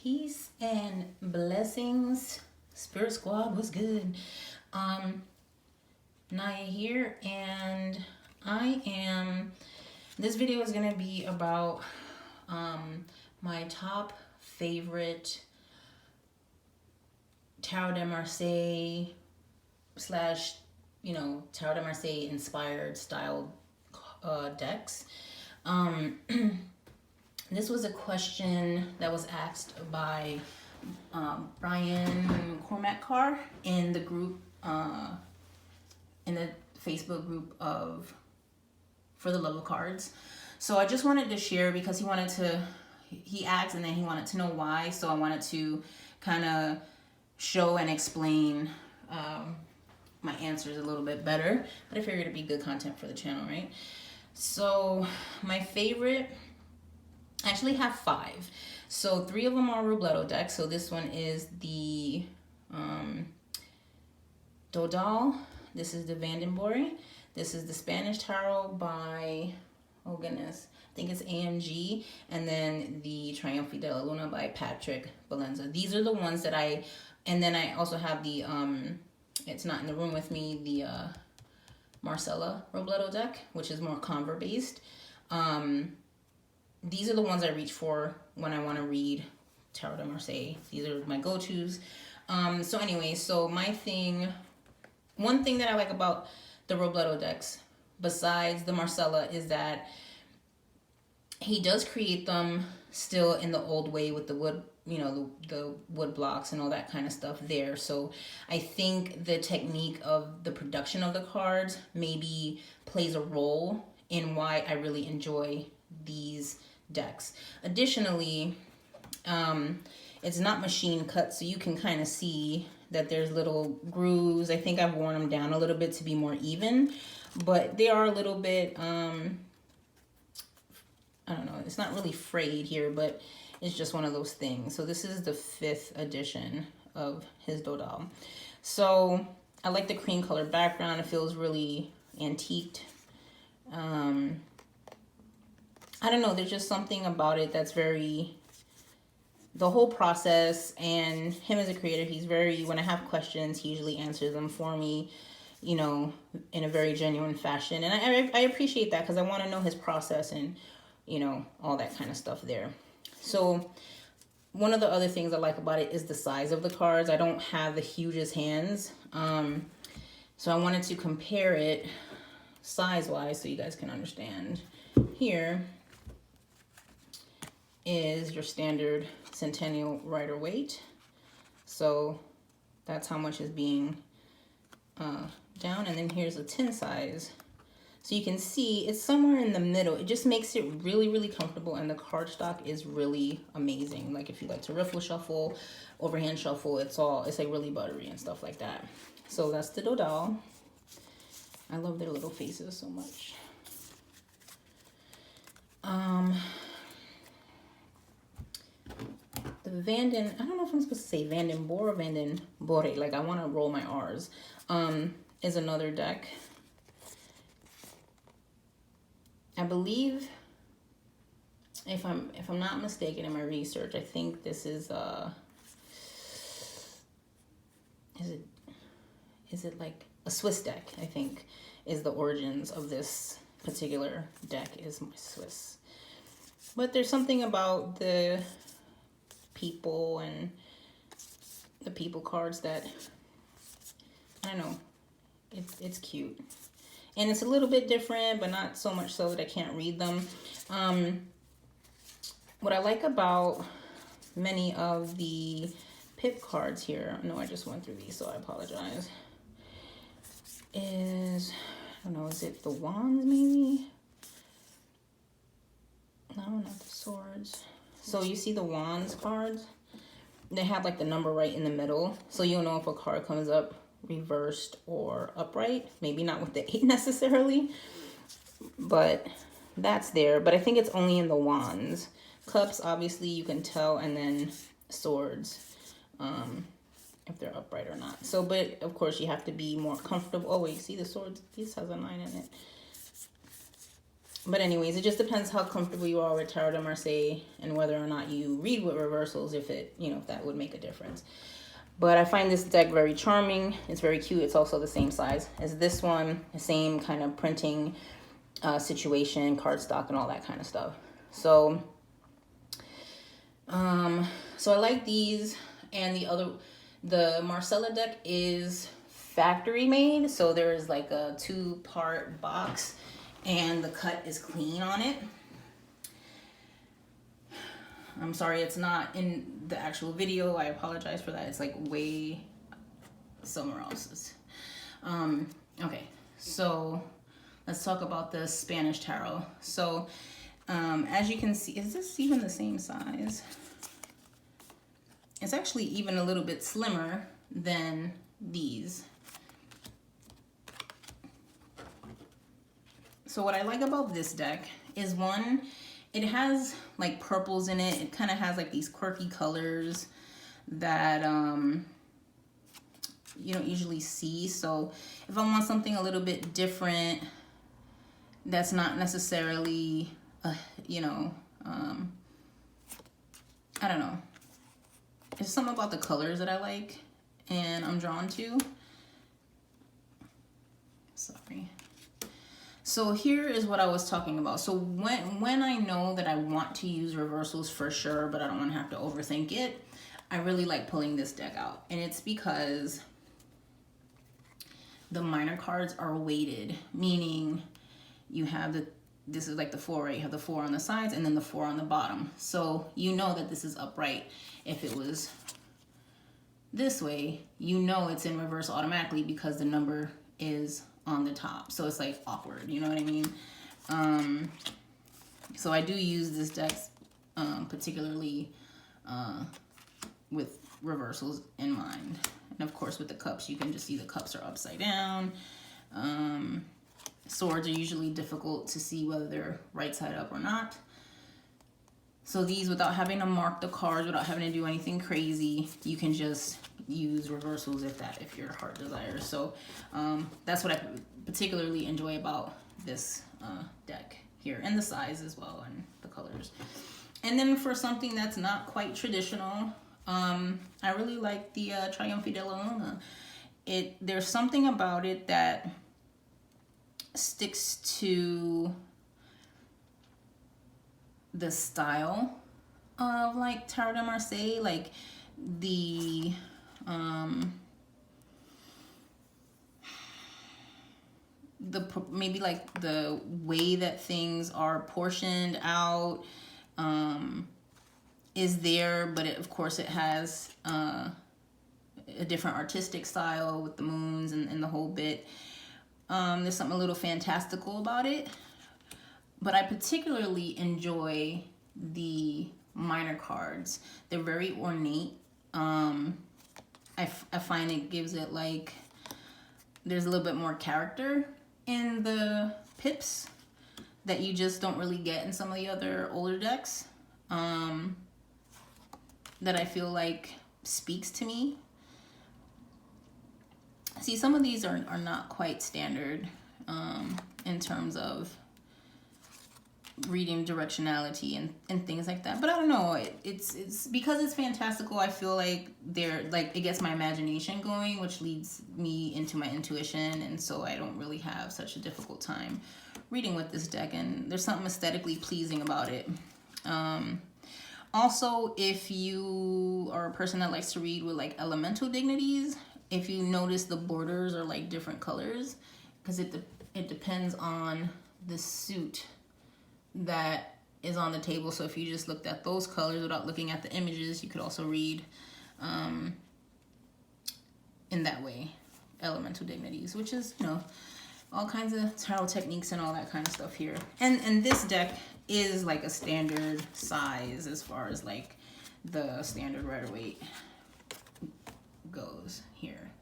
Peace and blessings. Spirit Squad was good. Naya here, and this video is gonna be about my top favorite Tarot de Marseille slash, Tarot de Marseille inspired style decks. This was a question that was asked by Brian Cormack Carr in the group, in the Facebook group of For the Love of Cards. So I just wanted to share because he asked and then he wanted to know why. So I wanted to kind of show and explain my answers a little bit better. But I figured it'd be good content for the channel, right? So my favorite, I actually have 5. So 3 of them are Robledo decks. So this one is the Dodal. This is the Vandenborre. This is the Spanish Tarot by, oh goodness, I think it's AMG. And then the Triunfo de la Luna by Patrick Valenza. These are the ones that and then I also have the, it's not in the room with me, the Marcella Robledo deck, which is more convert based. These are the ones I reach for when I want to read Tarot de Marseille. These are my go-tos. So anyway, so one thing that I like about the Robledo decks, besides the Marcella, is that he does create them still in the old way with the wood, the wood blocks and all that kind of stuff there. So I think the technique of the production of the cards maybe plays a role in why I really enjoy these decks. Additionally, it's not machine cut, so you can kind of see that there's little grooves. I think I've worn them down a little bit to be more even, but they are a little bit, I don't know, it's not really frayed here, but it's just one of those things. So this is the 5th edition of his Dodal. So I like the cream color background. It feels really antiqued. I don't know, there's just something about it that's the whole process, and him as a creator, he's when I have questions, he usually answers them for me, in a very genuine fashion. And I appreciate that because I want to know his process and, all that kind of stuff there. So one of the other things I like about it is the size of the cards. I don't have the hugest hands. So I wanted to compare it size-wise so you guys can understand. Here is your standard Centennial Rider-Waite. So that's how much is being down. And then here's a tin size. So you can see it's somewhere in the middle. It just makes it really, really comfortable, and the cardstock is really amazing. Like if you like to riffle shuffle, overhand shuffle, it's like really buttery and stuff like that. So that's the Dodal. I love their little faces so much. The Vanden, I don't know if I'm supposed to say Vandenborre or Vandenborre, like I want to roll my R's, is another deck. I believe, if I'm not mistaken in my research, I think this is is it like a Swiss deck, I think, is the origins of this particular deck, is my Swiss. But there's something about the people and the people cards that, I don't know, it's cute. And it's a little bit different, but not so much so that I can't read them. What I like about many of the pip cards here, I know I just went through these, so I apologize, is, I don't know, is it the wands maybe? No, not the swords. So you see the wands cards? They have like the number right in the middle. So you'll know if a card comes up reversed or upright. Maybe not with the 8 necessarily, but that's there. But I think it's only in the wands. Cups, obviously you can tell, and then swords, if they're upright or not. So, but of course you have to be more comfortable. Oh wait, see the swords? This has a 9 in it. But anyways, it just depends how comfortable you are with Tarot de Marseille and whether or not you read with reversals, if it, you know, if that would make a difference. But I find this deck very charming. It's very cute. It's also the same size as this one, the same kind of printing situation, cardstock, and all that kind of stuff. So, so I like these. And the Marcella deck is factory made. So there is like a 2-part box, and the cut is clean on it. I'm sorry it's not in the actual video. I apologize for that. It's like way somewhere else. Okay, so let's talk about the Spanish tarot. So as you can see, is this even the same size? It's actually even a little bit slimmer than these. So what I like about this deck is, one, it has like purples in it. It kind of has like these quirky colors that you don't usually see. So if I want something a little bit different, that's not necessarily, you know, I don't know. There's something about the colors that I like and I'm drawn to. Sorry. So here is what I was talking about. So when I know that I want to use reversals for sure, but I don't want to have to overthink it, I really like pulling this deck out. And it's because the minor cards are weighted, meaning you have this is like the 4, right? You have the 4 on the sides and then the 4 on the bottom. So you know that this is upright. If it was this way, you know it's in reverse automatically because the number is on the top. So it's like awkward, you know what I mean? So I do use this deck particularly with reversals in mind. And of course with the cups, you can just see the cups are upside down. Swords are usually difficult to see whether they're right side up or not. So these, without having to mark the cards, without having to do anything crazy, you can just use reversals if your heart desires. So that's what I particularly enjoy about this deck here, and the size as well, and the colors. And then for something that's not quite traditional, I really like the Triunfo de la Luna. There's something about it that sticks to the style of like Tarot de Marseille, like the maybe like the way that things are portioned out is there, but of course it has a different artistic style with the moons and the whole bit. There's something a little fantastical about it, but I particularly enjoy the minor cards. They're very ornate. I find it gives it like, there's a little bit more character in the pips that you just don't really get in some of the other older decks, that I feel like speaks to me. See, some of these are not quite standard in terms of reading directionality and things like that, but I don't know, it's because it's fantastical. I feel like it gets my imagination going, which leads me into my intuition, and so I don't really have such a difficult time reading with this deck, and there's something aesthetically pleasing about it. Also, if you are a person that likes to read with like elemental dignities, if you notice the borders are like different colors, because it depends on the suit that is on the table. So if you just looked at those colors without looking at the images, you could also read in that way, elemental dignities, which is, you know, all kinds of tarot techniques and all that kind of stuff here. And this deck is like a standard size as far as like the standard Rider-Waite goes here.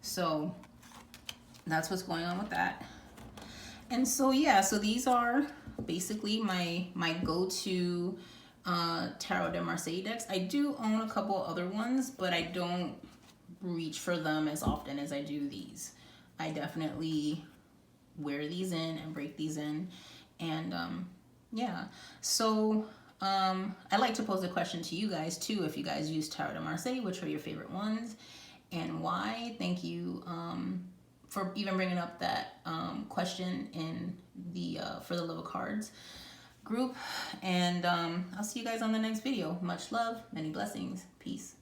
So that's what's going on with that. And so yeah, so these are basically my go-to Tarot de Marseille decks. I do own a couple other ones, but I don't reach for them as often as I do these. I definitely wear these in and break these in, And yeah, so I'd like to pose a question to you guys too. If you guys use Tarot de Marseille, which are your favorite ones and why? Thank you for even bringing up that question in the For the Love of Cards group. And I'll see you guys on the next video. Much love, many blessings, peace.